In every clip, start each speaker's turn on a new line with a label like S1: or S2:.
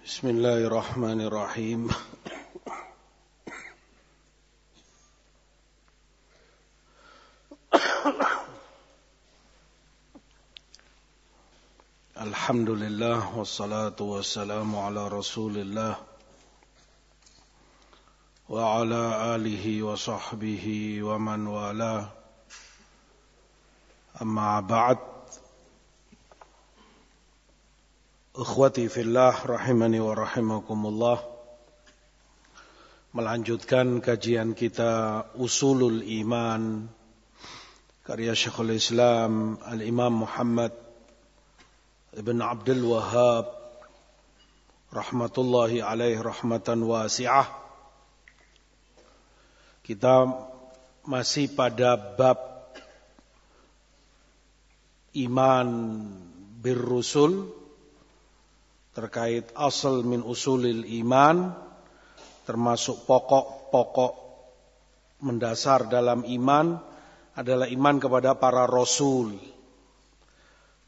S1: Bismillahirrahmanirrahim. Alhamdulillah wassalatu wassalamu ala Rasulillah wa ala alihi wa sahbihi wa man wala. Amma ba'd. Ikhwati fillah rahimani wa rahimakumullah. Melanjutkan kajian kita Usulul Iman karya Syekhul Islam Al-Imam Muhammad Ibn Abdul Wahhab rahmatullahi alaihi rahmatan wasi'ah. Kita masih pada bab iman birrusul, terkait asal min usulil iman, termasuk pokok-pokok mendasar dalam iman adalah iman kepada para rasul.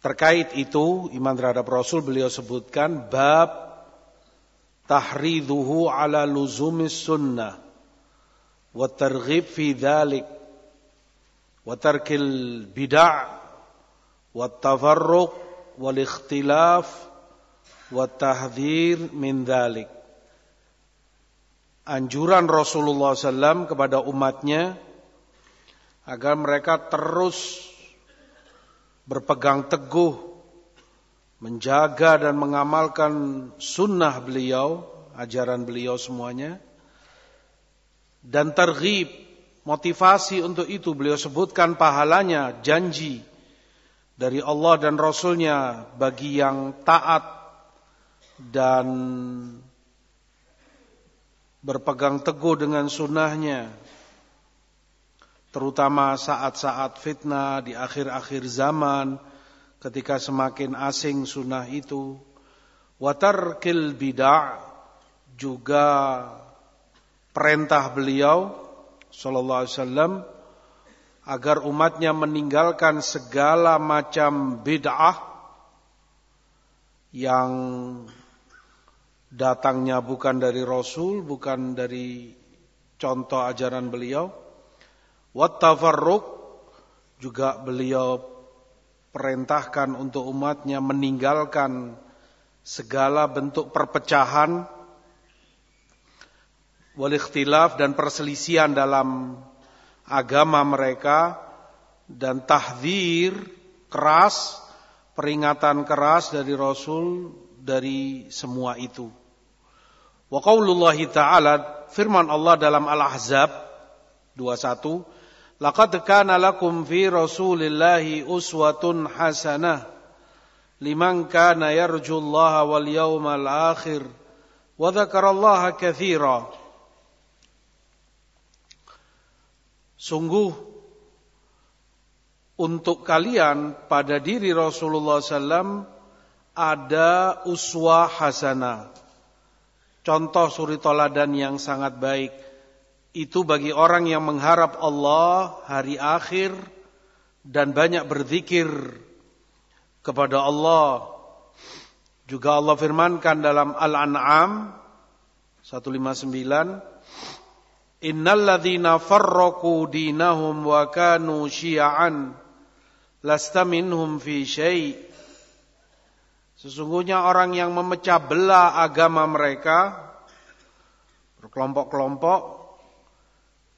S1: Terkait itu, iman terhadap rasul, beliau sebutkan bab tahridhuhu ala luzumis sunnah wa targhib fi dhalik wa tarkil bid'ah wa tafarruq wal ikhtilaf wa tahdhir min dhalik. Anjuran Rasulullah SAW kepada umatnya agar mereka terus berpegang teguh, menjaga dan mengamalkan sunnah beliau, ajaran beliau semuanya. Dan targhib, motivasi untuk itu beliau sebutkan pahalanya, janji dari Allah dan Rasulnya bagi yang taat dan berpegang teguh dengan sunnahnya, terutama saat-saat fitnah di akhir-akhir zaman ketika semakin asing sunnah itu. Wa tarkil bid'ah, juga perintah beliau sallallahu alaihi wasallam agar umatnya meninggalkan segala macam bid'ah yang datangnya bukan dari Rasul, bukan dari contoh ajaran beliau. Wat tafarruq, juga beliau perintahkan untuk umatnya meninggalkan segala bentuk perpecahan, wal ikhtilaf, dan perselisihan dalam agama mereka, dan tahdzir keras, peringatan keras dari Rasul dari semua itu. Wa qaulullahi ta'ala, firman Allah dalam Al-Ahzab 21, laqad kana lakum fi rasulillahi uswatun hasanah liman kana yarjullaha wal yawmal akhir wa dzakarallaha katsira. Sungguh untuk kalian pada diri Rasulullah SAW ada uswah hasanah, contoh suri toladan yang sangat baik. Itu bagi orang yang mengharap Allah, hari akhir, dan banyak berzikir kepada Allah. Juga Allah firmankan dalam Al-An'am 159, innal ladzina farraqu dinahum wa kanu syi'an lasta minhum fi syai'. Sesungguhnya orang yang memecah belah agama mereka, berkelompok-kelompok,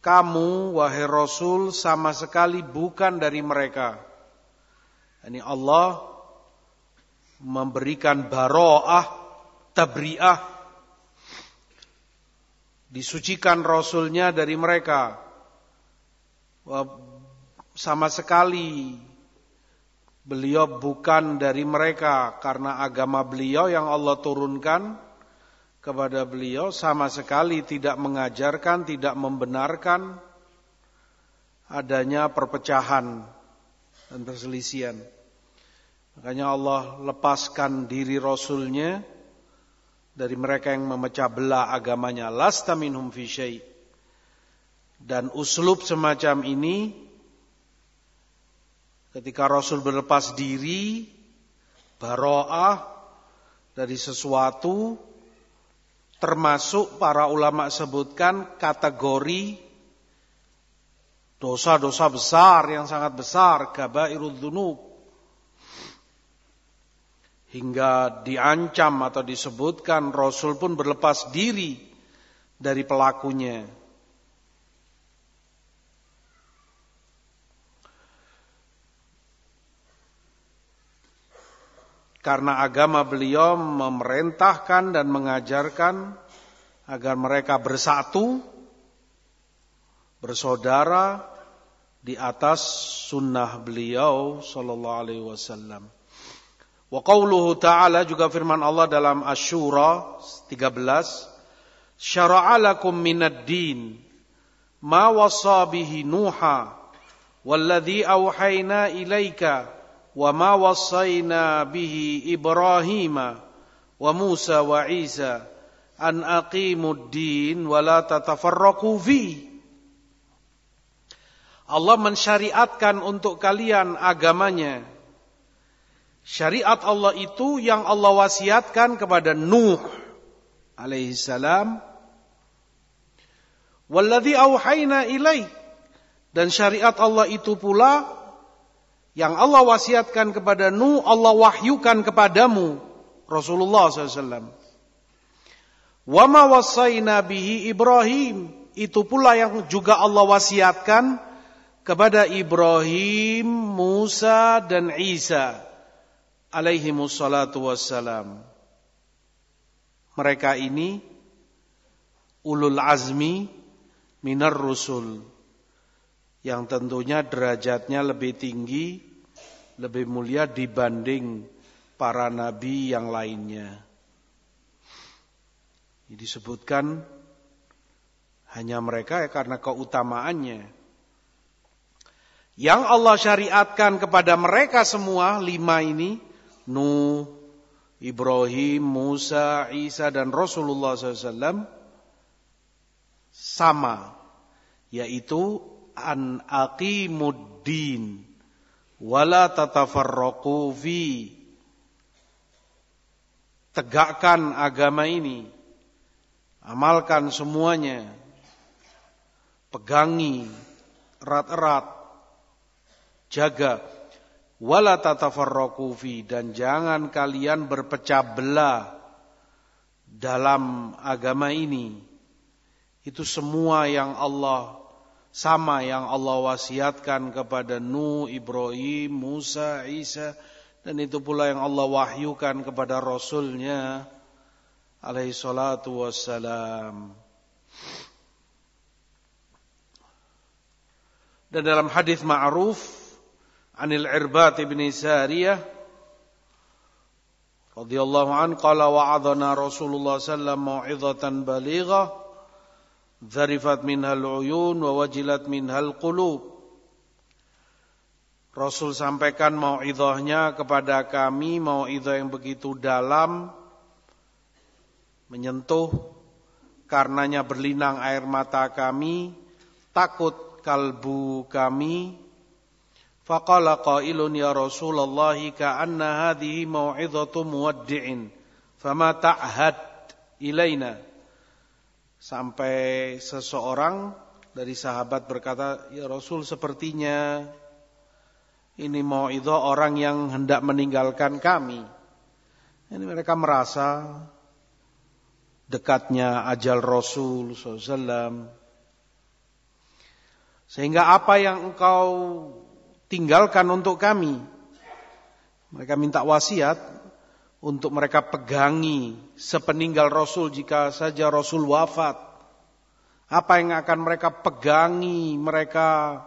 S1: kamu wahai Rasul sama sekali bukan dari mereka. Ini Allah memberikan bara'ah, tabri'ah, disucikan Rasulnya dari mereka. Sama sekali beliau bukan dari mereka, karena agama beliau yang Allah turunkan kepada beliau sama sekali tidak mengajarkan, tidak membenarkan adanya perpecahan dan perselisihan. Makanya Allah lepaskan diri Rasulnya dari mereka yang memecah belah agamanya. Lasta minhum fi syai'. Dan uslub semacam ini, ketika Rasul berlepas diri, bara'ah dari sesuatu, termasuk para ulama sebutkan kategori dosa-dosa besar yang sangat besar, kabairudz dzunub. Hingga diancam atau disebutkan Rasul pun berlepas diri dari pelakunya. Karena agama beliau memerintahkan dan mengajarkan agar mereka bersatu, bersaudara di atas sunnah beliau sallallahu alaihi wasallam. Wa qauluhu ta'ala, juga firman Allah dalam Asy-Syura 13, syara'a lakum minad din ma wassa bihi Nuha walladzi auhayna ilaika wa ma wassayna bihi Ibrahim wa Musa wa Isa an aqimud din wa la tatafarraqu fi. Allah mensyariatkan untuk kalian agamanya. Syariat Allah itu yang Allah wasiatkan kepada Nuh alaihi salam. Walladzi auhayna ilaik, dan syariat Allah itu pula yang Allah wasiatkan kepada Nuh, Allah wahyukan kepadamu, Rasulullah SAW. Wa ma wassayna bihi Ibrahim, itu pula yang juga Allah wasiatkan kepada Ibrahim, Musa, dan Isa alaihimus salatu wassalam. Mereka ini ulul azmi minar rusul, yang tentunya derajatnya lebih tinggi, lebih mulia dibanding para nabi yang lainnya. Disebutkan hanya mereka karena keutamaannya. Yang Allah syariatkan kepada mereka semua 5 ini, Nuh, Ibrahim, Musa, Isa, dan Rasulullah SAW, sama, yaitu an aqimuddin wala tatafarraqu fi. Tegakkan agama ini, amalkan semuanya, pegangi erat-erat, jaga, wala tatafarraqu fi, dan jangan kalian berpecah belah dalam agama ini. Itu semua yang Allah sama yang Allah wasiatkan kepada Nuh, Ibrahim, Musa, Isa, dan itu pula yang Allah wahyukan kepada Rasulnya alaihi salatu wassalam. Dan dalam hadis ma'ruf anil Irbad bin Sariyah radhiyallahu an qala wa'adana Rasulullah sallallahu mau'izatan balighah dzarifat minhal uyun wa wajilat minhal qulub. Rasul sampaikan mau'izahnya kepada kami, mau'izah yang begitu dalam, menyentuh, karenanya berlinang air mata kami, takut kalbu kami. Faqala qailun ya Rasulullah ka'anna hadhihi mau'izatu muwaddi'in fama ta'had ilaina. Sampai seseorang dari sahabat berkata, ya Rasul, sepertinya ini mau'izah orang yang hendak meninggalkan kami. Ini mereka merasa dekatnya ajal Rasul SAW. Sehingga apa yang engkau tinggalkan untuk kami? Mereka minta wasiat untuk mereka pegangi sepeninggal Rasul jika saja Rasul wafat. Apa yang akan mereka pegangi, mereka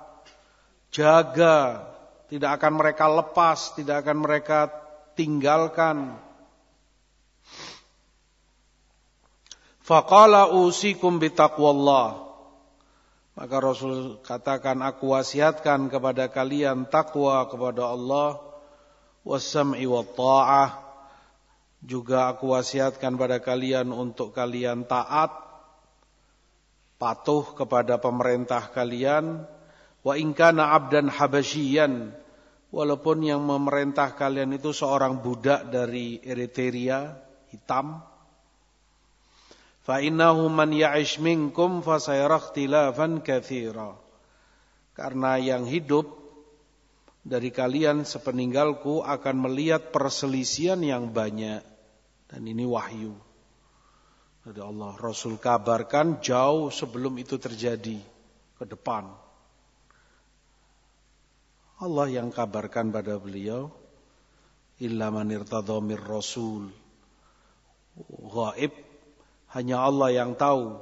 S1: jaga, tidak akan mereka lepas, tidak akan mereka tinggalkan. Faqala usikum bitaqwallah. Maka Rasul katakan, aku wasiatkan kepada kalian takwa kepada Allah, wassam'i wat ta'ah. Juga aku wasiatkan pada kalian untuk kalian taat, patuh kepada pemerintah kalian. Wa in kana 'abdan habasyian, walaupun yang memerintah kalian itu seorang budak dari Eritrea, hitam. Fa innahu man ya'ish minkum fasayara ikhtilafan katsira. Karena yang hidup dari kalian sepeninggalku akan melihat perselisihan yang banyak. Dan ini wahyu dari Allah. Rasul kabarkan jauh sebelum itu terjadi ke depan. Allah yang kabarkan pada beliau, illa man irtadha mir rasul. Ghaib hanya Allah yang tahu.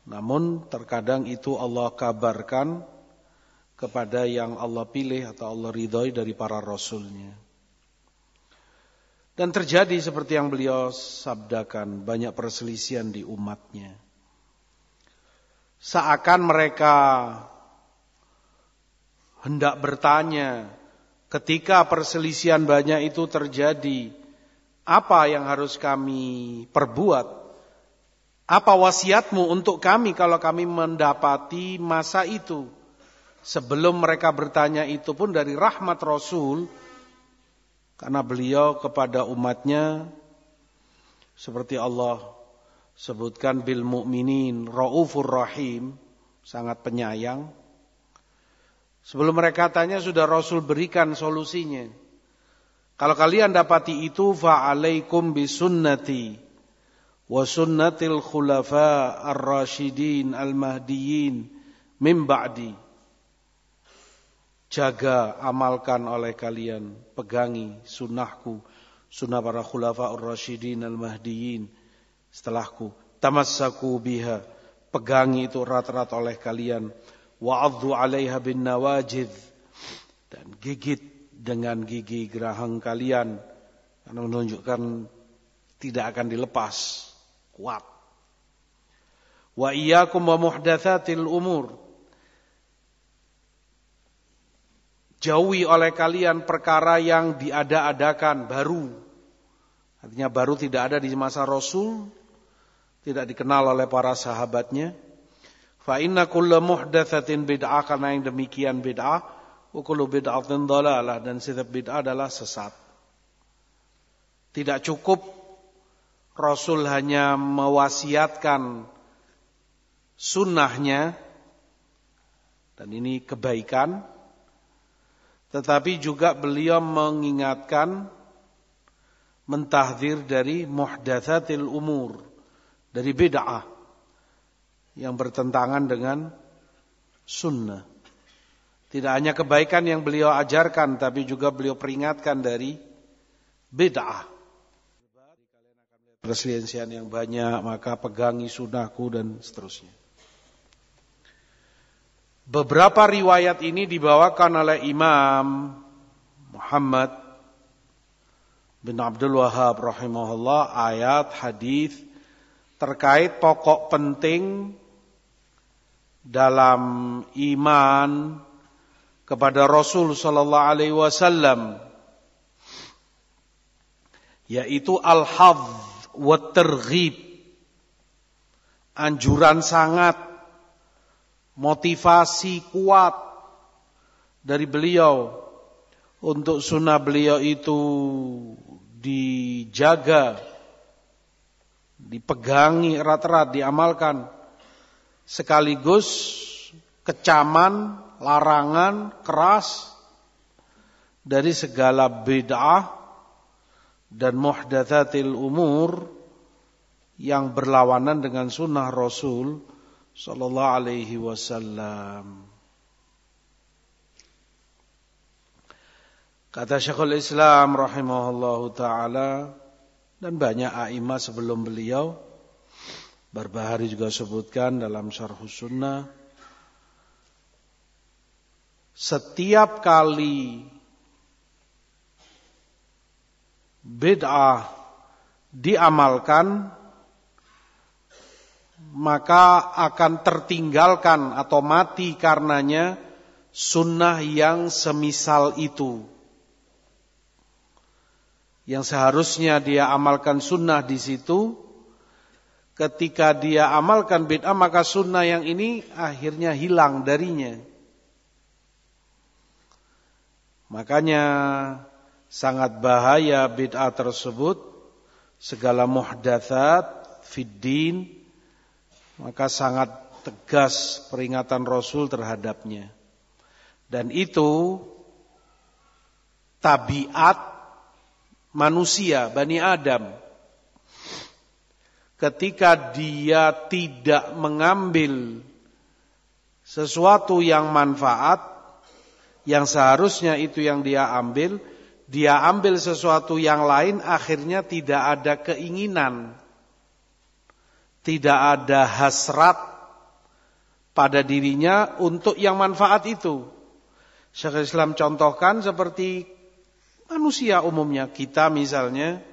S1: Namun terkadang itu Allah kabarkan kepada yang Allah pilih atau Allah ridhoi dari para rasulnya. Dan terjadi seperti yang beliau sabdakan, banyak perselisihan di umatnya. Seakan mereka hendak bertanya, ketika perselisihan banyak itu terjadi, apa yang harus kami perbuat? Apa wasiatmu untuk kami kalau kami mendapati masa itu? Sebelum mereka bertanya itu pun dari rahmat Rasul, karena beliau kepada umatnya seperti Allah sebutkan bil mu'minin raufur rahim, sangat penyayang. Sebelum mereka tanya sudah Rasul berikan solusinya. Kalau kalian dapati itu fa'alaikum bisunnati wa sunnatil khulafa ar-rasyidin al-mahdiyyin min ba'di. Jaga, amalkan oleh kalian, pegangi sunnahku, sunnah para khulafa ar-rasyidin al-mahdiyyin setelahku. Tamassaku biha, pegangi itu erat-erat oleh kalian. Wa'adhu 'alaiha bin nawajidh, dan gigit dengan gigi geraham kalian, karena menunjukkan tidak akan dilepas, kuat. Wa iyyakum wa muhdatsatil umur, jauhi oleh kalian perkara yang diada-adakan baru. Artinya baru tidak ada di masa Rasul, tidak dikenal oleh para sahabatnya. Fa inna kulla muhdatsatin bid'ah, karena yang demikian bid'ah, wa kullu bid'atin dhalalah, dan setiap bid'ah adalah sesat. Tidak cukup Rasul hanya mewasiatkan sunnahnya, dan ini kebaikan, tetapi juga beliau mengingatkan, mentahdzir dari muhdatsatil umur, dari bid'ah yang bertentangan dengan sunnah. Tidak hanya kebaikan yang beliau ajarkan, tapi juga beliau peringatkan dari bid'ah. Perselisihan yang banyak, maka pegangi sunnahku dan seterusnya. Beberapa riwayat ini dibawakan oleh Imam Muhammad bin Abdul Wahhab rahimahullah, ayat, hadis terkait pokok penting dalam iman kepada Rasul sallallahu alaihi wasallam, yaitu al-hadz wa targhib, anjuran sangat, motivasi kuat dari beliau untuk sunnah beliau itu dijaga, dipegangi erat-erat, diamalkan, sekaligus kecaman, larangan keras dari segala bid'ah dan muhdatsatil umur yang berlawanan dengan sunnah Rasul sallallahu alaihi wasallam. Kata Syekhul Islam rahimahullahu taala, dan banyak a'imah sebelum beliau, Barbahari juga sebutkan dalam Syarhus Sunnah, setiap kali bid'ah diamalkan, maka akan tertinggalkan atau mati karenanya sunnah yang semisal itu. Yang seharusnya dia amalkan sunnah di situ, ketika dia amalkan bid'ah, maka sunnah yang ini akhirnya hilang darinya. Makanya sangat bahaya bid'ah tersebut, segala muhdatsat fiddin, maka sangat tegas peringatan Rasul terhadapnya. Dan itu tabiat manusia, Bani Adam. Ketika dia tidak mengambil sesuatu yang manfaat, yang seharusnya itu yang dia ambil sesuatu yang lain, akhirnya tidak ada keinginan, tidak ada hasrat pada dirinya untuk yang manfaat itu. Syekhul Islam contohkan seperti manusia umumnya, kita misalnya,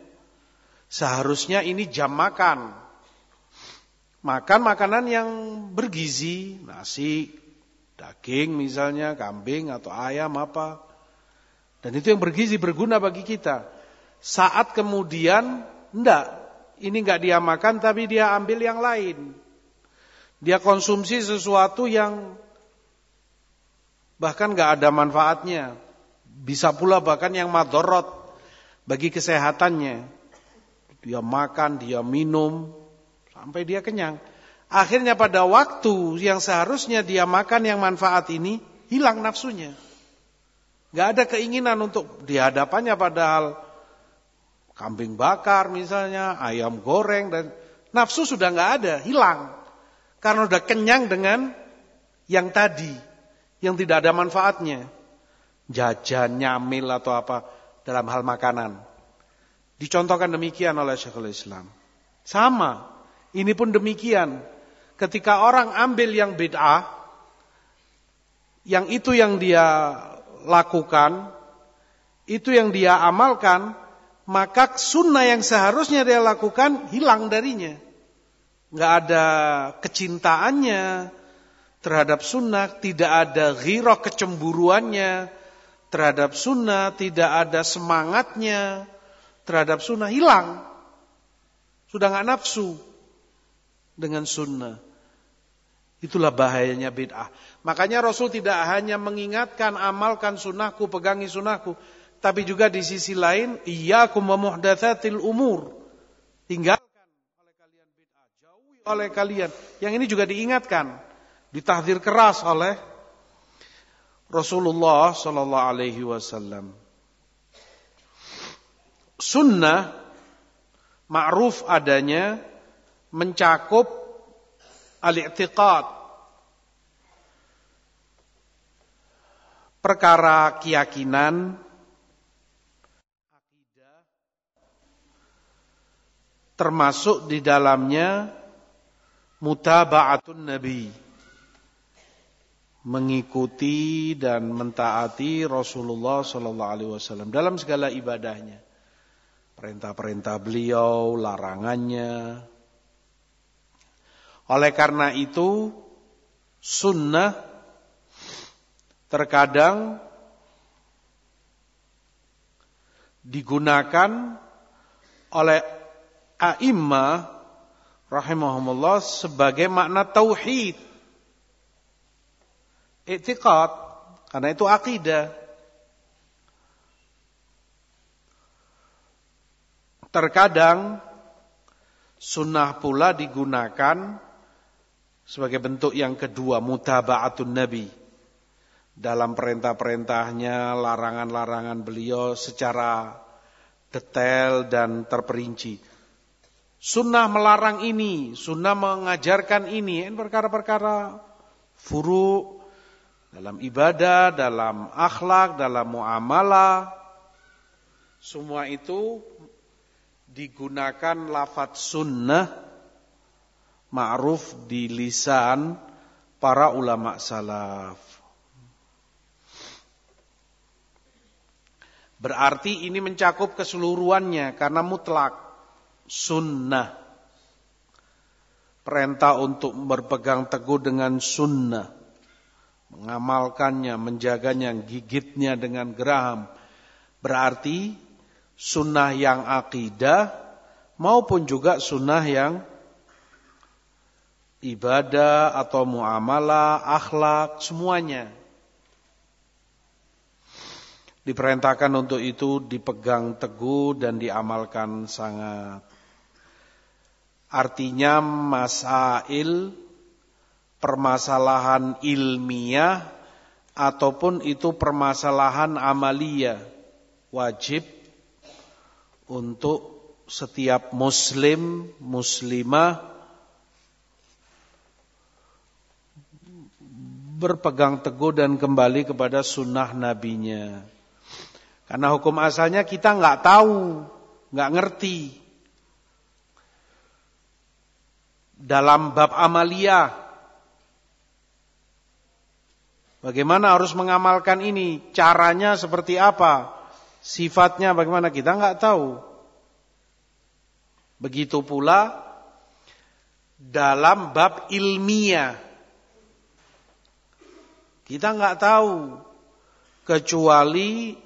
S1: seharusnya ini jam makan makanan yang bergizi, nasi, daging misalnya, kambing atau ayam apa. Dan itu yang bergizi, berguna bagi kita. Saat kemudian, ini enggak dia makan tapi dia ambil yang lain. Dia konsumsi sesuatu yang bahkan enggak ada manfaatnya. Bisa pula bahkan yang madorot bagi kesehatannya. Dia makan, dia minum, sampai dia kenyang. Akhirnya pada waktu yang seharusnya dia makan yang manfaat ini, hilang nafsunya. Gak ada keinginan untuk dihadapannya, padahal kambing bakar misalnya, ayam goreng, dan nafsu sudah gak ada, hilang. Karena sudah kenyang dengan yang tadi, yang tidak ada manfaatnya. Jajan, nyamil atau apa dalam hal makanan. Dicontohkan demikian oleh Syekhul Islam. Sama, ini pun demikian. Ketika orang ambil yang bid'ah, yang itu yang dia lakukan, itu yang dia amalkan, maka sunnah yang seharusnya dia lakukan hilang darinya. Nggak ada kecintaannya terhadap sunnah, tidak ada ghirah, kecemburuannya terhadap sunnah, tidak ada semangatnya terhadap sunnah, hilang. Sudah nggak nafsu dengan sunnah. Itulah bahayanya bid'ah. Makanya Rasul tidak hanya mengingatkan, amalkan sunnahku, pegangi sunnahku, tapi juga di sisi lain, iyyakum wa muhdatsatil umur. Tinggalkan oleh kalian bid'ah, jauhi oleh kalian. Yang ini juga diingatkan, ditahdzir keras oleh Rasulullah sallallahu alaihi wasallam. Sunnah ma'ruf adanya mencakup al-i'tiqad, perkara keyakinan, akidah, termasuk di dalamnya mutaba'atun Nabi, mengikuti dan mentaati Rasulullah sallallahu alaihi wasallam dalam segala ibadahnya. Perintah-perintah beliau, larangannya. Oleh karena itu, sunnah terkadang digunakan oleh a'immah rahimahumullah sebagai makna tauhid, i'tiqad, karena itu akidah. Terkadang sunnah pula digunakan sebagai bentuk yang kedua, mutaba'atun Nabi. Dalam perintah-perintahnya, larangan-larangan beliau secara detail dan terperinci. Sunnah melarang ini, sunnah mengajarkan ini perkara-perkara furu' dalam ibadah, dalam akhlak, dalam muamalah. Semua itu digunakan lafadz sunnah ma'ruf di lisan para ulama salaf. Berarti ini mencakup keseluruhannya karena mutlak. Sunnah, perintah untuk berpegang teguh dengan sunnah, mengamalkannya, menjaganya, gigitnya dengan geraham. Berarti sunnah yang akidah maupun juga sunnah yang ibadah atau muamalah, akhlak, semuanya diperintahkan untuk itu dipegang teguh dan diamalkan sangat. Artinya masail, permasalahan ilmiah, ataupun itu permasalahan amaliyah. Wajib untuk setiap muslim, muslimah berpegang teguh dan kembali kepada sunnah nabinya. Karena hukum asalnya kita nggak tahu, nggak ngerti. Dalam bab amaliyah, bagaimana harus mengamalkan ini, caranya seperti apa, sifatnya bagaimana, kita nggak tahu. Begitu pula dalam bab ilmiah, kita nggak tahu kecuali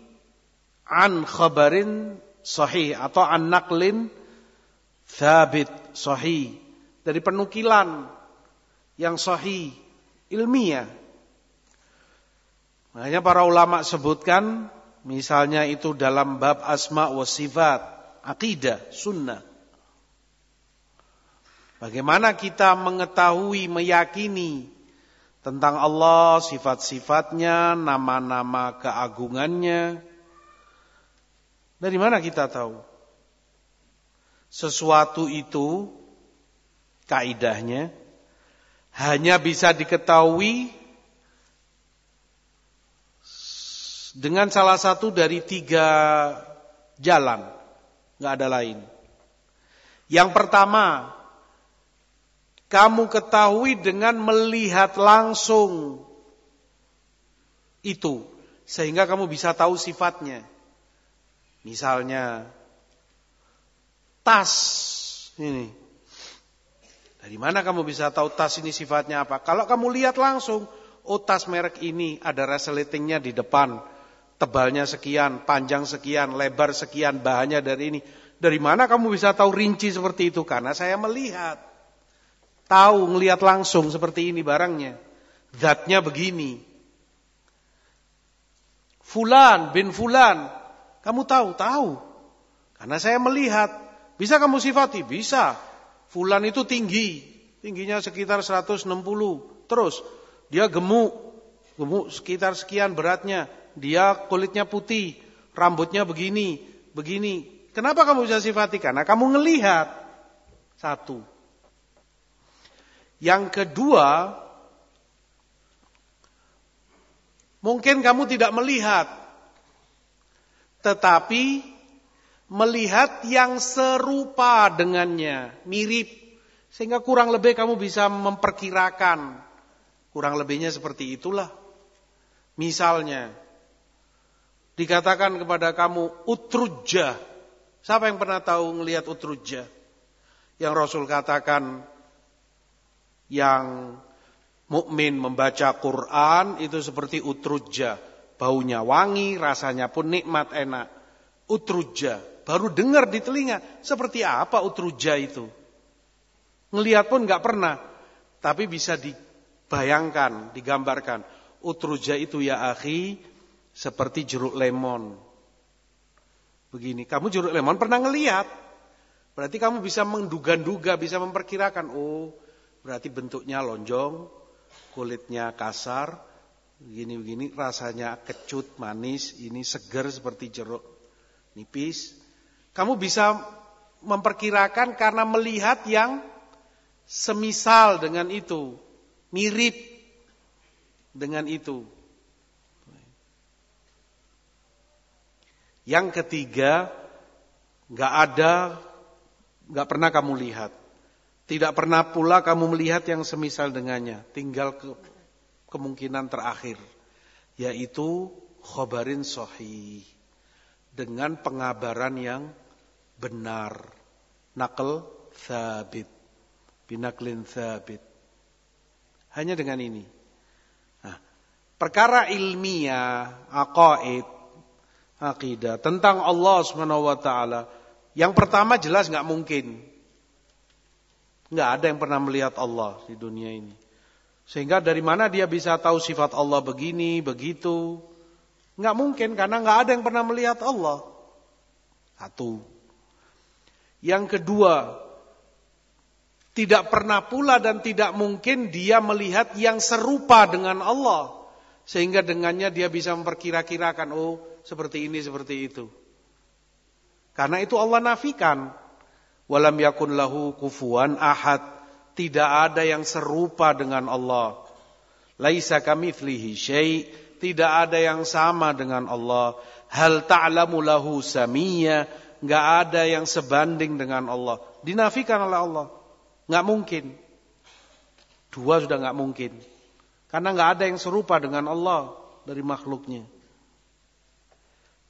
S1: an khabarin sahih atau an naqlin thabit sahih, dari penukilan yang sahih ilmiah. Makanya para ulama sebutkan, misalnya itu dalam bab asma wa sifat, akidah, sunnah. Bagaimana kita mengetahui, meyakini tentang Allah, sifat-sifatnya, nama-nama keagungannya. Dari mana kita tahu? Sesuatu itu, kaidahnya, hanya bisa diketahui dengan salah satu dari 3 jalan. Nggak ada lain. Yang pertama, kamu ketahui dengan melihat langsung itu, sehingga kamu bisa tahu sifatnya. Misalnya tas ini, dari mana kamu bisa tahu tas ini sifatnya apa? Kalau kamu lihat langsung, oh tas merek ini ada resletingnya di depan, tebalnya sekian, panjang sekian, lebar sekian, bahannya dari ini. Dari mana kamu bisa tahu rinci seperti itu? Karena saya melihat. Tahu, ngelihat langsung seperti ini barangnya. Zatnya begini. Fulan bin Fulan. Kamu tahu? Tahu. Karena saya melihat. Bisa kamu sifati? Bisa. Fulan itu tinggi. Tingginya sekitar 160. Terus, dia gemuk. Gemuk sekitar sekian beratnya. Dia kulitnya putih. Rambutnya begini. Begini. Kenapa kamu bisa sifati? Karena kamu ngelihat. Satu. Yang kedua, mungkin kamu tidak melihat, tetapi melihat yang serupa dengannya, mirip, sehingga kurang lebih kamu bisa memperkirakan. Kurang lebihnya seperti itulah. Misalnya, dikatakan kepada kamu utrujjah. Siapa yang pernah tahu ngelihat utrujjah? Yang Rasul katakan, yang mukmin membaca Quran itu seperti utrujjah, baunya wangi, rasanya pun nikmat, enak. Utrujjah, baru dengar di telinga. Seperti apa utrujjah itu? Ngelihat pun nggak pernah, tapi bisa dibayangkan, digambarkan. Utrujjah itu ya akhi, seperti jeruk lemon. Begini, kamu jeruk lemon pernah ngelihat? Berarti kamu bisa menduga-duga, bisa memperkirakan. Oh, berarti bentuknya lonjong, kulitnya kasar, begini-begini, rasanya kecut, manis, ini segar seperti jeruk nipis. Kamu bisa memperkirakan karena melihat yang semisal dengan itu, mirip dengan itu. Yang ketiga, nggak pernah kamu lihat. Tidak pernah pula kamu melihat yang semisal dengannya. Tinggal kemungkinan terakhir, yaitu khobarin sahih, dengan pengabaran yang benar. Naql thabit, binaklin thabit. Hanya dengan ini. Nah, perkara ilmiah, aqaid, akidah tentang Allah Subhanahu wa taala, yang pertama jelas nggak mungkin. Nggak ada yang pernah melihat Allah di dunia ini. Sehingga dari mana dia bisa tahu sifat Allah begini, begitu? Nggak mungkin, karena nggak ada yang pernah melihat Allah. Satu. Yang kedua, Tidak pernah pula dan tidak mungkin dia melihat yang serupa dengan Allah. Sehingga dengannya dia bisa memperkira-kirakan, oh seperti ini, seperti itu. Karena itu Allah nafikan. Walam yakun lahu kufuwan ahad. Tidak ada yang serupa dengan Allah. Laisa kamitslihi syai'. Tidak ada yang sama dengan Allah. Hal ta'lamu lahu samiyya. Enggak ada yang sebanding dengan Allah. Dinafikan oleh Allah. Enggak mungkin. Dua sudah enggak mungkin. Karena enggak ada yang serupa dengan Allah dari makhluknya.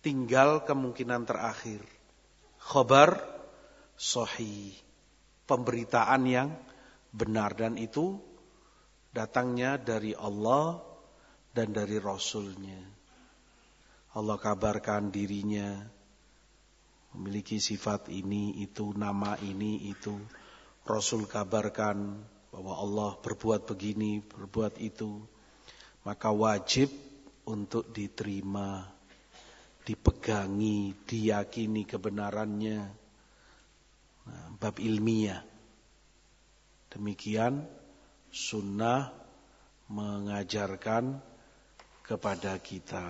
S1: Tinggal kemungkinan terakhir. Khabar sahih. Pemberitaan yang benar, dan itu datangnya dari Allah dan dari Rasulnya. Allah kabarkan dirinya memiliki sifat ini, itu, nama ini, itu. Rasul kabarkan bahwa Allah berbuat begini, berbuat itu. Maka wajib untuk diterima, dipegangi, diyakini kebenarannya. Nah, bab ilmiah. Demikian sunnah mengajarkan kepada kita.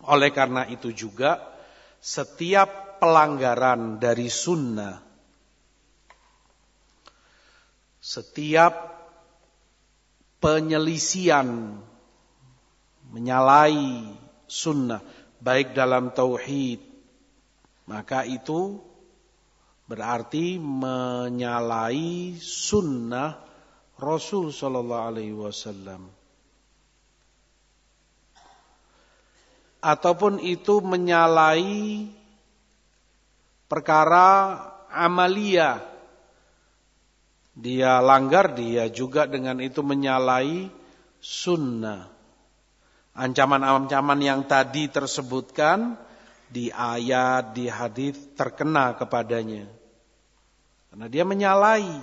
S1: Oleh karena itu juga setiap pelanggaran dari sunnah, setiap penyelisian, menyalahi sunnah, baik dalam tauhid, maka itu berarti menyalahi sunnah Rasul sallallahu alaihi wasallam. Ataupun itu menyalahi perkara amaliyah. Dia langgar, dia juga dengan itu menyalahi sunnah. Ancaman-ancaman yang tadi tersebutkan di ayat, di hadis terkena kepadanya. Karena dia menyalahi.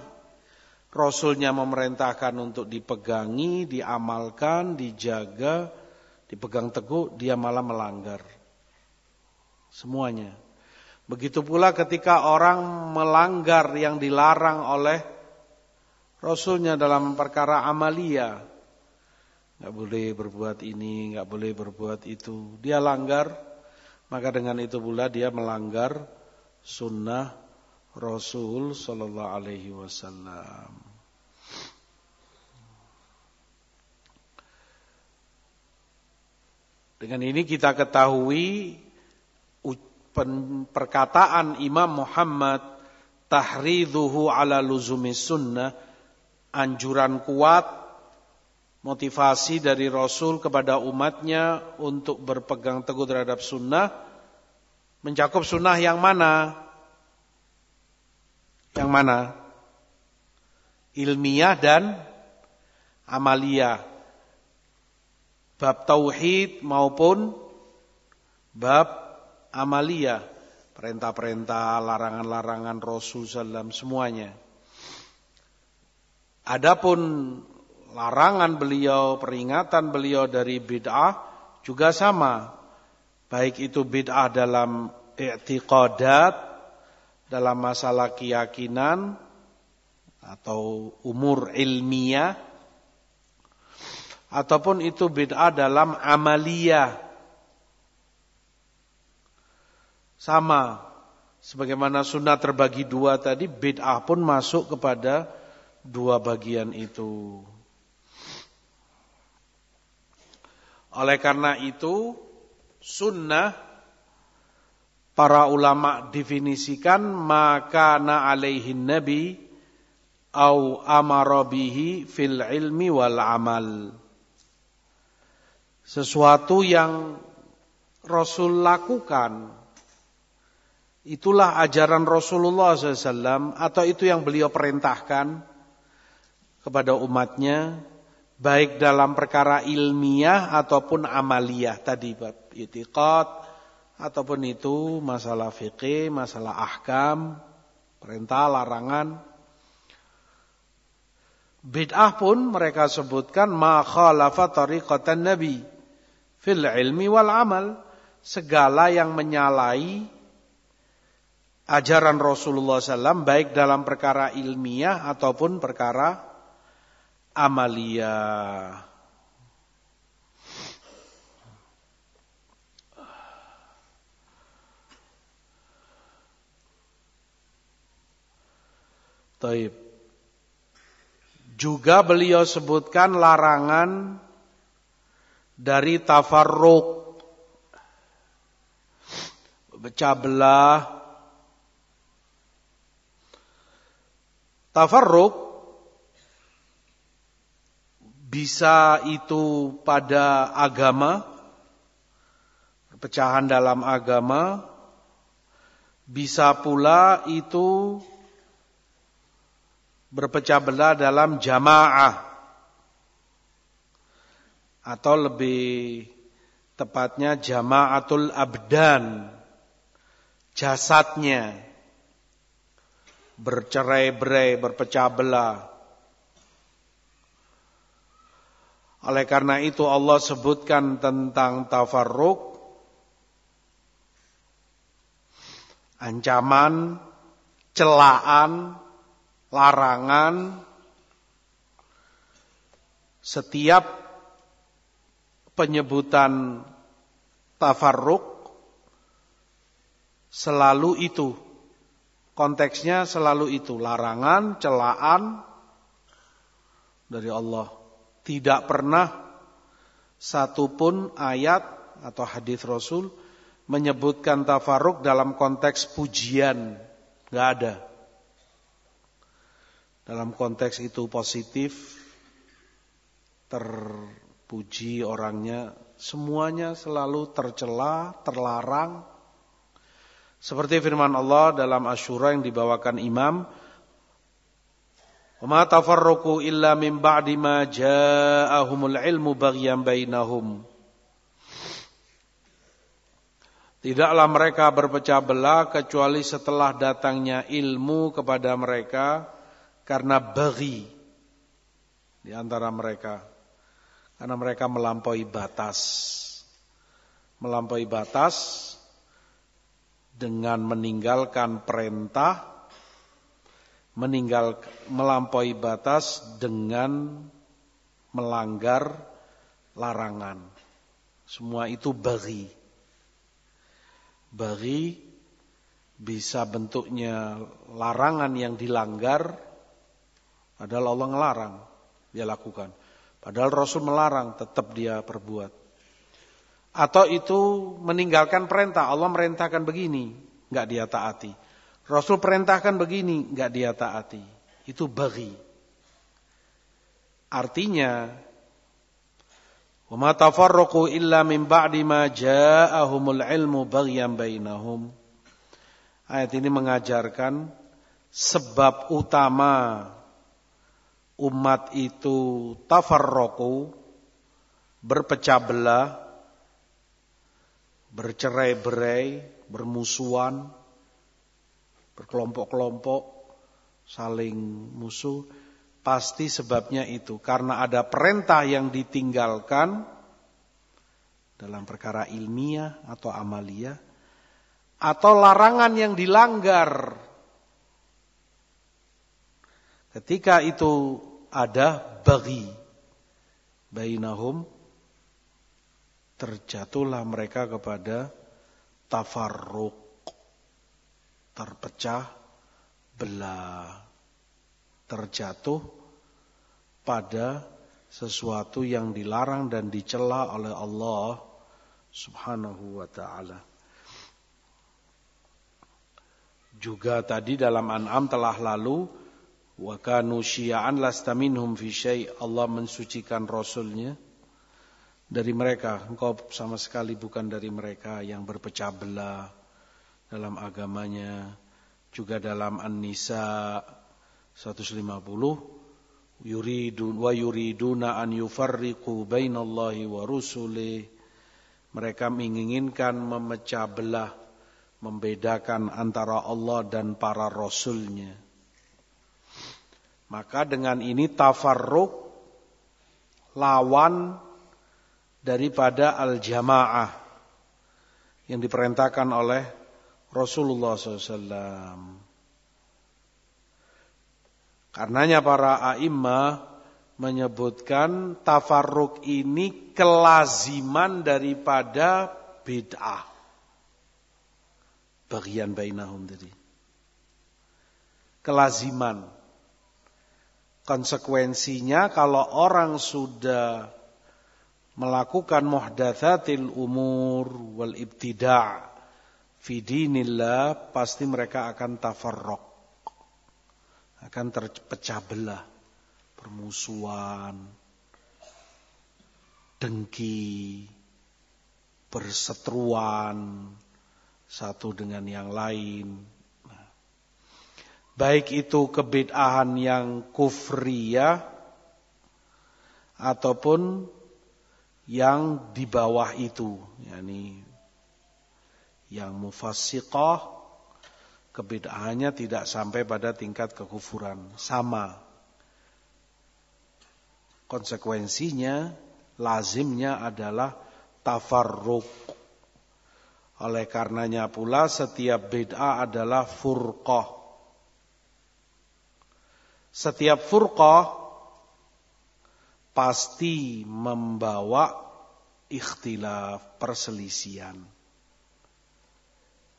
S1: Rasulnya memerintahkan untuk dipegangi, diamalkan, dijaga, dipegang teguh, dia malah melanggar. Semuanya. Begitu pula ketika orang melanggar yang dilarang oleh Rasulnya dalam perkara amalia. Gak boleh berbuat ini, gak boleh berbuat itu. Dia langgar, maka dengan itu pula dia melanggar sunnah Rasul sallallahu alaihi wasallam. Dengan ini kita ketahui perkataan Imam Muhammad tahridhuhu ala luzumis sunnah, anjuran kuat, motivasi dari Rasul kepada umatnya untuk berpegang teguh terhadap sunnah, mencakup sunnah yang mana? Yang mana? Ilmiah dan amaliyah. Bab tauhid maupun bab amaliyah. Perintah-perintah, larangan-larangan Rasul sallallahu semuanya. Adapun larangan beliau, peringatan beliau dari bid'ah juga sama. Baik itu bid'ah dalam i'tiqadat, dalam masalah keyakinan atau umur ilmiah, ataupun itu bid'ah dalam amaliyah. Sama, sebagaimana sunnah terbagi dua tadi, bid'ah pun masuk kepada dua bagian itu. Oleh karena itu, sunnah para ulama definisikan maka na alaihin nabi au amara bihi fil ilmi wal amal. Sesuatu yang Rasul lakukan, itulah ajaran Rasulullah SAW, atau itu yang beliau perintahkan kepada umatnya, baik dalam perkara ilmiah ataupun amaliyah tadi, bab i'tiqad, ataupun itu masalah fikih, masalah ahkam, perintah, larangan. Bid'ah pun mereka sebutkan ma khalafa tariqatan nabi fil ilmi wal amal, segala yang menyalahi ajaran Rasulullah SAW baik dalam perkara ilmiah ataupun perkara amalia. Taib. Juga beliau sebutkan larangan dari tafarruq, pecah belah. Tafarruq bisa itu pada agama, perpecahan dalam agama, bisa pula itu berpecah belah dalam jamaah, atau lebih tepatnya jama'atul abdan, jasadnya bercerai-berai, berpecah belah. Oleh karena itu Allah sebutkan tentang tafarruq, ancaman, celaan, larangan. Setiap penyebutan tafarruq selalu itu, konteksnya selalu itu, larangan, celaan dari Allah. Tidak pernah satupun ayat atau hadis Rasul menyebutkan tafarruq dalam konteks pujian, enggak ada. Dalam konteks itu positif, terpuji orangnya, semuanya selalu tercela, terlarang. Seperti firman Allah dalam Asy-Syura yang dibawakan Imam, "Wa ma tafarraqu illa min ba'di ma ja'ahumul ilmu baghyan bainahum." Tidaklah mereka berpecah belah kecuali setelah datangnya ilmu kepada mereka karena baghi di antara mereka. Karena mereka melampaui batas. Melampaui batas dengan meninggalkan perintah, melampaui batas dengan melanggar larangan. Semua itu baghi. Baghi bisa bentuknya larangan yang dilanggar, padahal Allah ngelarang, dia lakukan. Padahal Rasul melarang, tetap dia perbuat. Atau itu meninggalkan perintah, Allah merintahkan begini, enggak dia taati. Rasul perintahkan begini, enggak dia taati. Itu baghi. Artinya, wa ma tafarraqu illa min ba'di ma ja'ahumul ilmu baghyan bainahum. Ayat ini mengajarkan sebab utama umat itu tafarraqu, berpecah belah, bercerai-berai, bermusuhan, berkelompok-kelompok, saling musuh. Pasti sebabnya itu karena ada perintah yang ditinggalkan dalam perkara ilmiah atau amalia, atau larangan yang dilanggar. Ketika itu ada baghi bainahum, terjatuhlah mereka kepada tafarruq, terpecah belah, terjatuh pada sesuatu yang dilarang dan dicela oleh Allah Subhanahu wa ta'ala. Juga tadi dalam An'am telah lalu, wa kanu syi'an lasta minhum fi syai', Allah mensucikan Rasulnya dari mereka, engkau sama sekali bukan dari mereka yang berpecah belah dalam agamanya. Juga dalam An-Nisa 150, yuriduna an yufarriqu bainallahi wa rusulih, mereka menginginkan memecah belah, membedakan antara Allah dan para rasulnya. Maka dengan ini tafarruq lawan daripada al-jamaah yang diperintahkan oleh Rasulullah SAW. Karenanya para a'immah menyebutkan tafarruq ini kelaziman daripada bid'ah. Bagian bainahum tadi. Kelaziman. Konsekuensinya kalau orang sudah melakukan muhdatsatil umur wal ibtida' fi dinillah, pasti mereka akan tafarruq. Akan terpecah belah, permusuhan, dengki, perseteruan satu dengan yang lain. Nah, baik itu kebid'ahan yang kufriyah ataupun yang di bawah itu, yakni yang mufassiqah, kebid'ahannya tidak sampai pada tingkat kekufuran, sama. Konsekuensinya, lazimnya adalah tafarruq. Oleh karenanya pula setiap bid'ah adalah furqah. Setiap furqah pasti membawa ikhtilaf, perselisihan.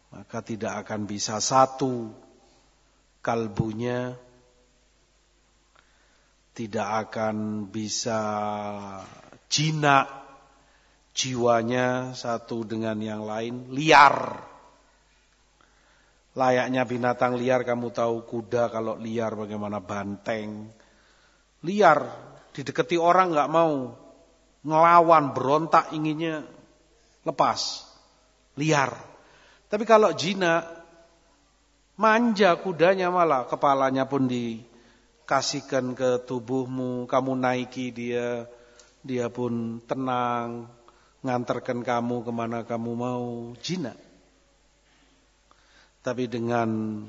S1: Maka tidak akan bisa satu kalbunya, tidak akan bisa jinak jiwanya satu dengan yang lain, liar. Layaknya binatang liar, kamu tahu kuda kalau liar bagaimana, banteng. Liar, didekati orang gak mau, ngelawan, berontak, inginnya lepas. Liar. Tapi kalau jinak, manja kudanya, malah kepalanya pun dikasihkan ke tubuhmu, kamu naiki dia, dia pun tenang, ngantarkan kamu kemana kamu mau, jinak. Tapi dengan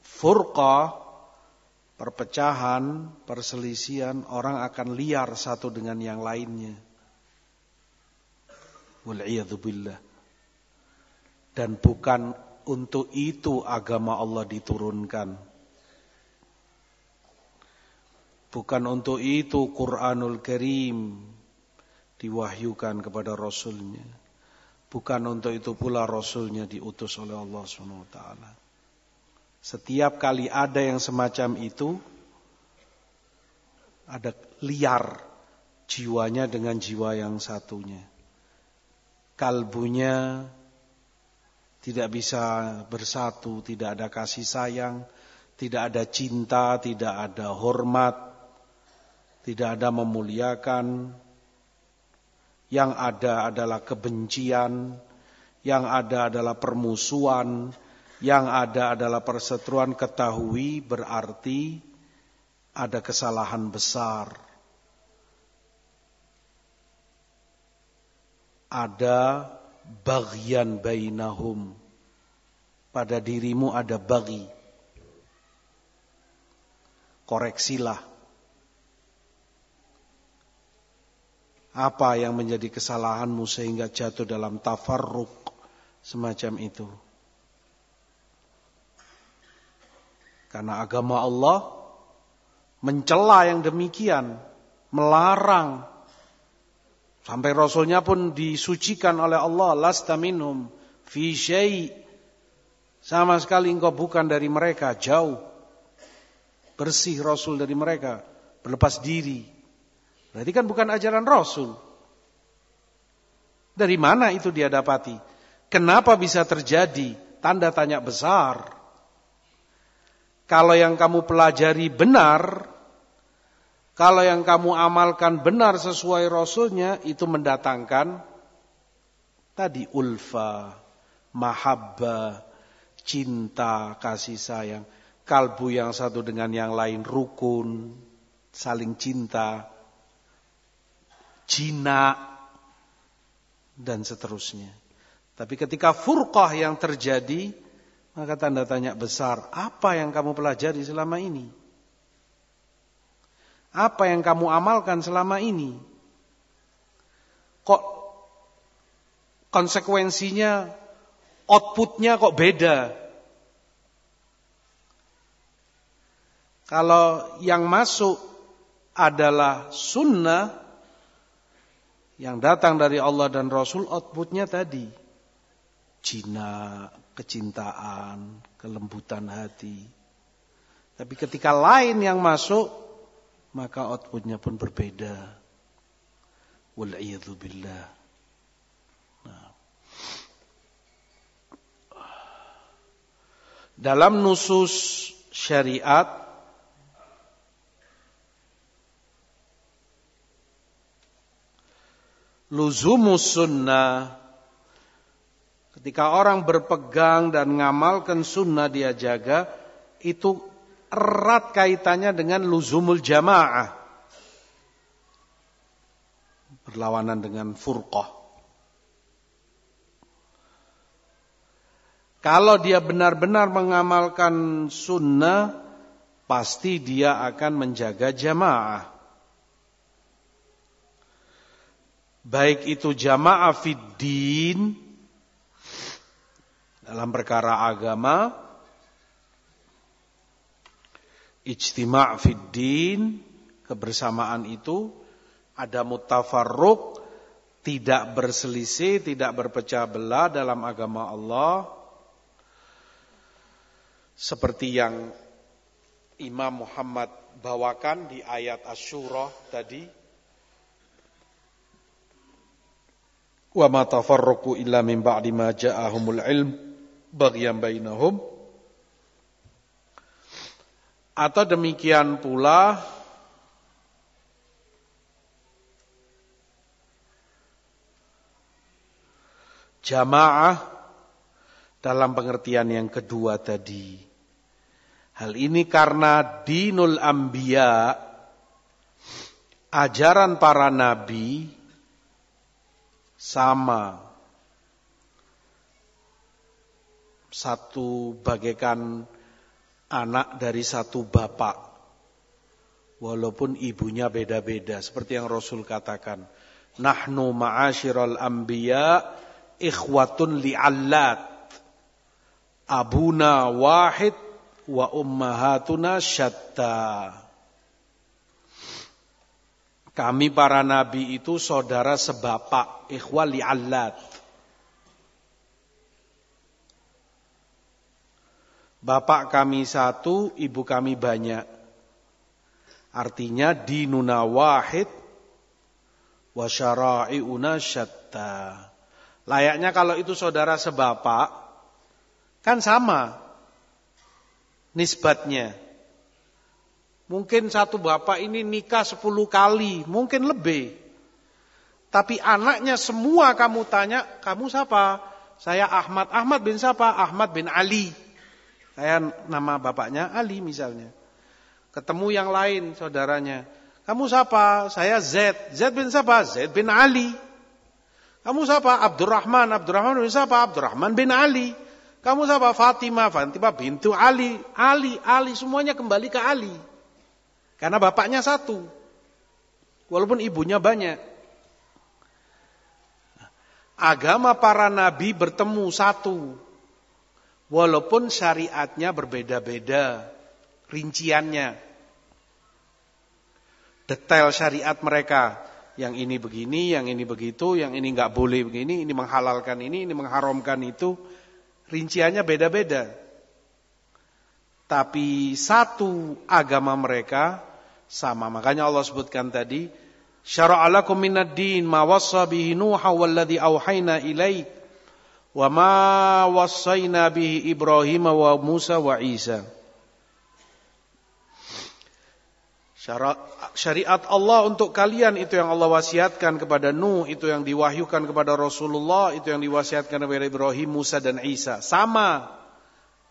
S1: furqah, perpecahan, perselisihan, orang akan liar satu dengan yang lainnya. Wal'iyadzubillah. Dan bukan untuk itu agama Allah diturunkan. Bukan untuk itu Quranul Karim diwahyukan kepada Rasulnya. Bukan untuk itu pula Rasulnya diutus oleh Allah SWT. Setiap kali ada yang semacam itu, ada liar jiwanya dengan jiwa yang satunya. Kalbunya tidak bisa bersatu, tidak ada kasih sayang, tidak ada cinta, tidak ada hormat, tidak ada memuliakan. Yang ada adalah kebencian, yang ada adalah permusuhan, yang ada adalah perseteruan. Ketahui berarti ada kesalahan besar. Ada baghyan bainahum. Pada dirimu ada baghi. Koreksilah. Apa yang menjadi kesalahanmu sehingga jatuh dalam tafarruq semacam itu. Karena agama Allah mencela yang demikian, melarang. Sampai Rasulnya pun disucikan oleh Allah. Lasta minhum fi syai'. Sama sekali engkau bukan dari mereka. Jauh. Bersih Rasul dari mereka. Berlepas diri. Berarti kan bukan ajaran Rasul. Dari mana itu dia dapati? Kenapa bisa terjadi? Tanda tanya besar. Kalau yang kamu pelajari benar, kalau yang kamu amalkan benar sesuai Rasulnya, itu mendatangkan tadi ulfa, mahabbah, cinta, kasih sayang. Kalbu yang satu dengan yang lain rukun, saling cinta, jinak, dan seterusnya. Tapi ketika furqah yang terjadi, maka tanda tanya besar, apa yang kamu pelajari selama ini? Apa yang kamu amalkan selama ini? Kok konsekuensinya outputnya kok beda. Kalau yang masuk adalah sunnah yang datang dari Allah dan Rasul, outputnya tadi jinak, kecintaan, kelembutan hati. Tapi ketika lain yang masuk, maka outputnya pun berbeda. Wal'iyadzu billah. Nah. Dalam nusus syariat luzumus sunnah, ketika orang berpegang dan ngamalkan sunnah dia jaga, itu erat kaitannya dengan luzumul jamaah, berlawanan dengan furqah. Kalau dia benar-benar mengamalkan sunnah, pasti dia akan menjaga jamaah. Baik itu jamaah fid din, dalam perkara agama, ijtima' fid din, kebersamaan itu ada mutafarruq, tidak berselisih, tidak berpecah belah dalam agama Allah, seperti yang Imam Muhammad bawakan di ayat Asy-Syura tadi. Wa ma tafarraqu illa min ba'di ma ja'ahumul ilm baghyan bainahum. Atau demikian pula jamaah dalam pengertian yang kedua tadi. Hal ini karena dinul anbiya, ajaran para nabi, sama, satu bagaikan anak dari satu bapak, walaupun ibunya beda-beda, seperti yang Rasul katakan, nahnu ma'asyiral anbiya ikhwatun li'allat, abuna wahid wa ummahatuna syatta. Kami para nabi itu saudara sebapak, ikhwah li'allat. Bapak kami satu, ibu kami banyak. Artinya dinuna wahid wa syara'i'una syatta. Layaknya kalau itu saudara sebapak, kan sama nisbatnya. Mungkin satu bapak ini nikah 10 kali, mungkin lebih. Tapi anaknya semua kamu tanya, kamu siapa? Saya Ahmad. Ahmad bin siapa? Ahmad bin Ali. Saya nama bapaknya Ali misalnya. Ketemu yang lain saudaranya. Kamu siapa? Saya Z. Z bin siapa? Z bin Ali. Kamu siapa? Abdurrahman. Abdurrahman bin siapa? Abdurrahman bin Ali. Kamu siapa? Fatimah. Fatimah bintu Ali. Ali. Ali. Semuanya kembali ke Ali. Karena bapaknya satu. Walaupun ibunya banyak. Agama para nabi bertemu satu. Walaupun syariatnya berbeda-beda. Rinciannya. Detail syariat mereka. Yang ini begini, yang ini begitu, yang ini nggak boleh begini, ini menghalalkan ini mengharamkan itu. Rinciannya beda-beda. Tapi satu agama mereka sama. Makanya Allah sebutkan tadi, syara'a lakum minad din ma wassa bihi Nuha walladzi auhayna ilaik wa ma wassayna bihi Ibrahim wa Musa wa Isa. Syariat Allah untuk kalian itu yang Allah wasiatkan kepada Nuh, itu yang diwahyukan kepada Rasulullah, itu yang diwasiatkan kepada Ibrahim, Musa dan Isa. Sama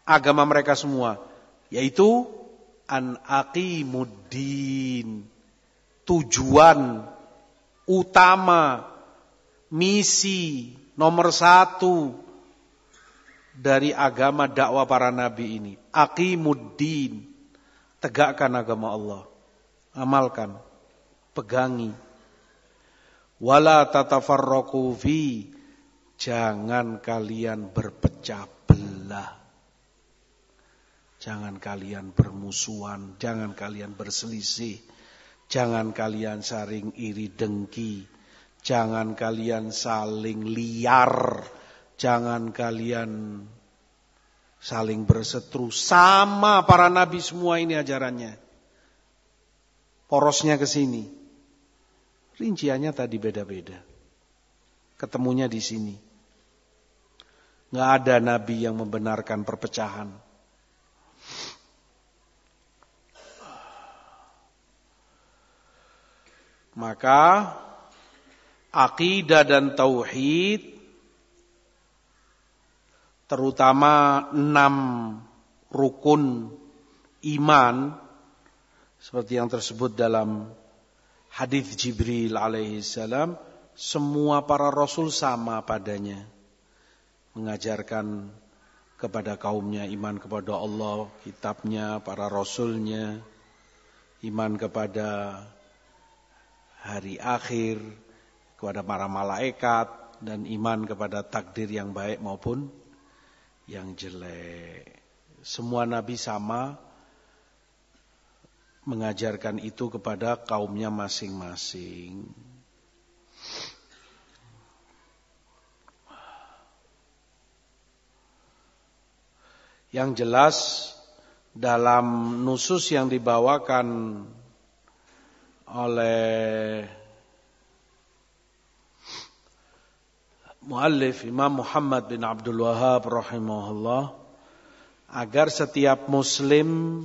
S1: agama mereka semua, yaitu an aqimuddin, tujuan utama, misi nomor 1 dari agama dakwah para nabi ini. Aqimuddin, tegakkan agama Allah, amalkan, pegangi. Wala tatafarraqu fi, Jangan kalian berpecah belah. Jangan kalian bermusuhan, jangan kalian berselisih, jangan kalian saling iri dengki, jangan kalian saling liar, jangan kalian saling berseteru. Sama para nabi semua ini ajarannya. Porosnya ke sini. Rinciannya tadi beda-beda. Ketemunya di sini. Nggak ada nabi yang membenarkan perpecahan. Maka akidah dan tauhid, terutama 6 rukun iman, seperti yang tersebut dalam hadis Jibril alaihissalam, semua para rasul sama padanya, mengajarkan kepada kaumnya iman kepada Allah, kitabnya, para rasulnya, iman kepada hari akhir, kepada para malaikat, dan iman kepada takdir yang baik maupun yang jelek. Semua nabi sama mengajarkan itu kepada kaumnya masing-masing. Yang jelas dalam nusus yang dibawakan oleh muallif Imam Muhammad bin Abdul Wahhab rahimahullah, agar setiap muslim,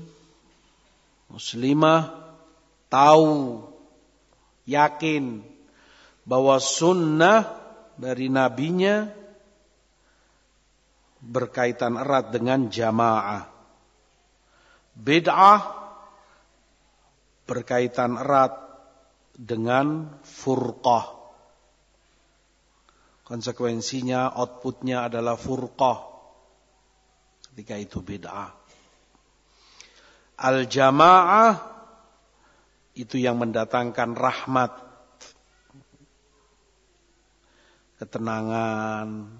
S1: muslimah tahu, yakin bahwa sunnah dari nabinya berkaitan erat dengan jamaah. Bid'ah berkaitan erat dengan furqah. Konsekuensinya, outputnya adalah furqah. Ketika itu bid'ah. Al-jamaah itu yang mendatangkan rahmat, ketenangan,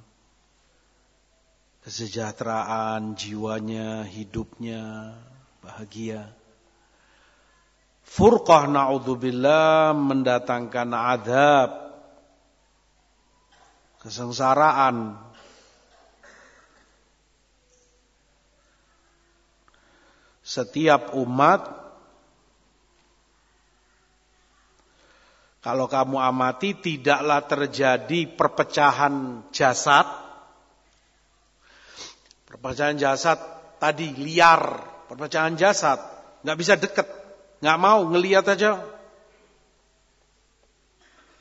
S1: kesejahteraan jiwanya, hidupnya, bahagia. Furqah na'udzubillah mendatangkan azab, kesengsaraan. Setiap umat, kalau kamu amati, tidaklah terjadi perpecahan jasad. Perpecahan jasad tadi liar, perpecahan jasad, nggak bisa deket, nggak mau ngelihat aja,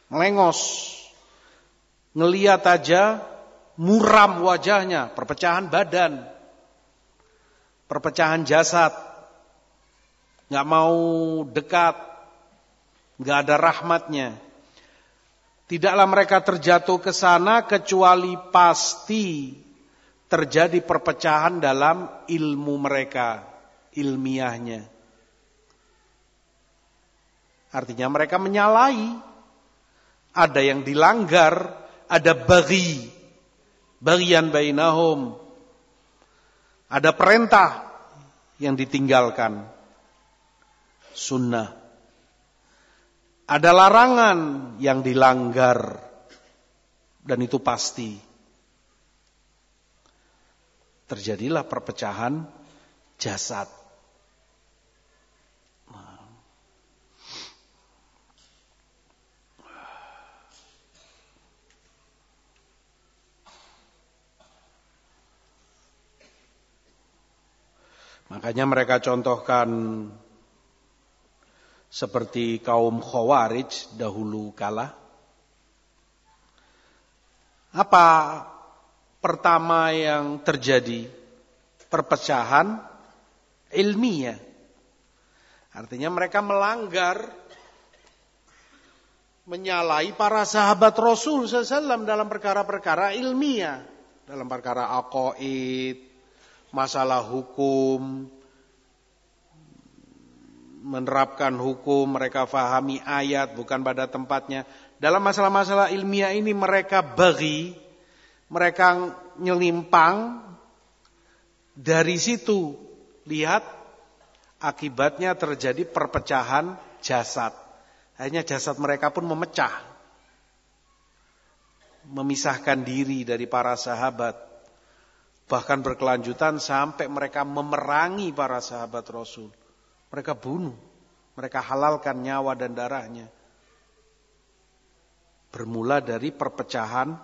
S1: melengos, ngelihat aja, muram wajahnya, perpecahan badan, perpecahan jasad, nggak mau dekat, nggak ada rahmatnya. Tidaklah mereka terjatuh ke sana kecuali pasti terjadi perpecahan dalam ilmu mereka, ilmiahnya. Artinya mereka menyalahi, ada yang dilanggar, ada bagian bainahum, ada perintah yang ditinggalkan, sunnah. Ada larangan yang dilanggar, dan itu pasti. Terjadilah perpecahan jasad. Makanya mereka contohkan seperti kaum Khawarij dahulu kala. Apa pertama yang terjadi? Perpecahan ilmiah. Artinya mereka melanggar, menyalahi para sahabat Rasul SAW dalam perkara-perkara ilmiah. Dalam perkara aqaid, masalah hukum, menerapkan hukum, mereka fahami ayat bukan pada tempatnya. Dalam masalah-masalah ilmiah ini mereka bagi, mereka nyelimpang, dari situ lihat akibatnya terjadi perpecahan jasad. Akhirnya jasad mereka pun memecah, memisahkan diri dari para sahabat. Bahkan berkelanjutan sampai mereka memerangi para sahabat Rasul. Mereka bunuh, mereka halalkan nyawa dan darahnya. Bermula dari perpecahan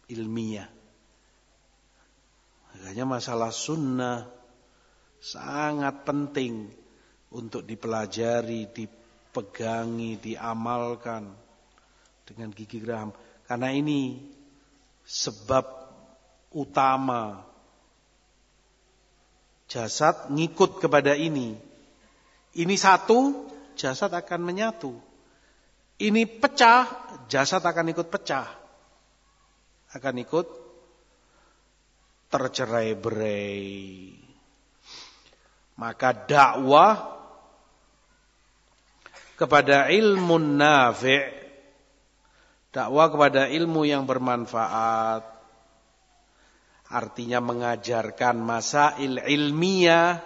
S1: ilmiah. Makanya masalah sunnah sangat penting untuk dipelajari, dipegangi, diamalkan dengan gigi geram. Karena ini sebab utama jasad ngikut kepada ini. Ini satu, jasad akan menyatu. Ini pecah, jasad akan ikut pecah. Akan ikut tercerai-berai. Maka dakwah kepada ilmu nafi', dakwah kepada ilmu yang bermanfaat, artinya mengajarkan masail ilmiah,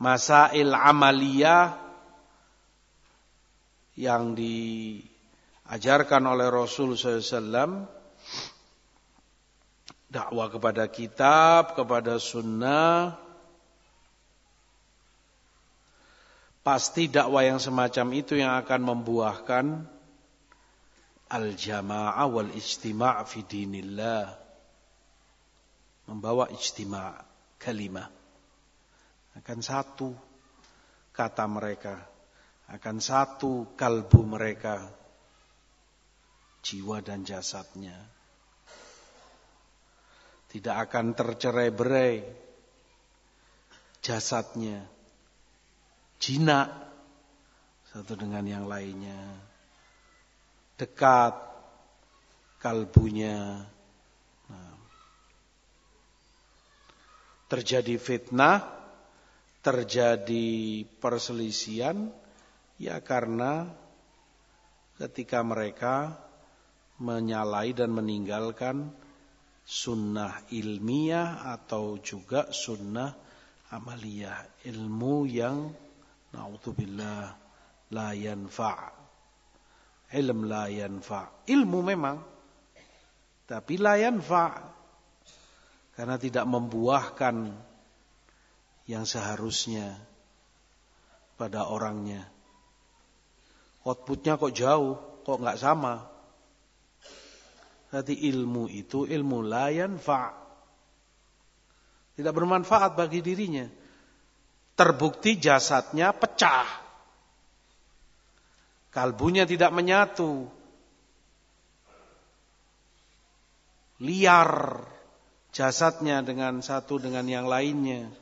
S1: masail amaliyah yang diajarkan oleh Rasul SAW. Dakwah kepada kitab, kepada sunnah. Pasti dakwah yang semacam itu yang akan membuahkan al-jama'ah wal ijtima' fi dinillah. Membawa ijtima' kalimah. Akan satu kata mereka. Akan satu kalbu mereka. Jiwa dan jasadnya. Tidak akan tercerai-berai jasadnya, jinak satu dengan yang lainnya, dekat kalbunya. Terjadi fitnah, terjadi perselisihan, ya karena ketika mereka menyalahi dan meninggalkan sunnah ilmiah atau juga sunnah amaliyah, ilmu yang na'udzubillah la yanfa', ilmu la yanfa', ilmu memang tapi la yanfa', karena tidak membuahkan yang seharusnya pada orangnya. Outputnya kok jauh, kok nggak sama. Berarti ilmu itu ilmu la yanfa', tidak bermanfaat bagi dirinya. Terbukti jasadnya pecah, kalbunya tidak menyatu, liar jasadnya dengan satu dengan yang lainnya.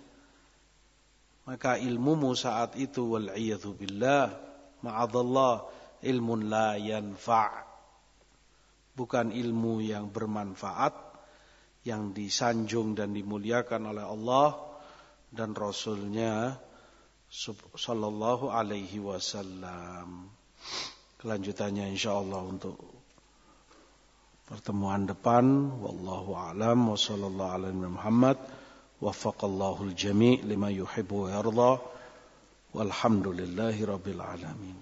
S1: Maka ilmumu saat itu wal'iyadzu billah ma'adallah ilmun la yanfa', bukan ilmu yang bermanfaat, yang disanjung dan dimuliakan oleh Allah dan Rasulnya sallallahu alaihi wasallam. Kelanjutannya insyaallah untuk pertemuan depan. Wallahu a'lam wa sallallahu ala Muhammad waffaqallahu al-jami' lima yuhibbu wa yarda walhamdulillahi rabbil alamin.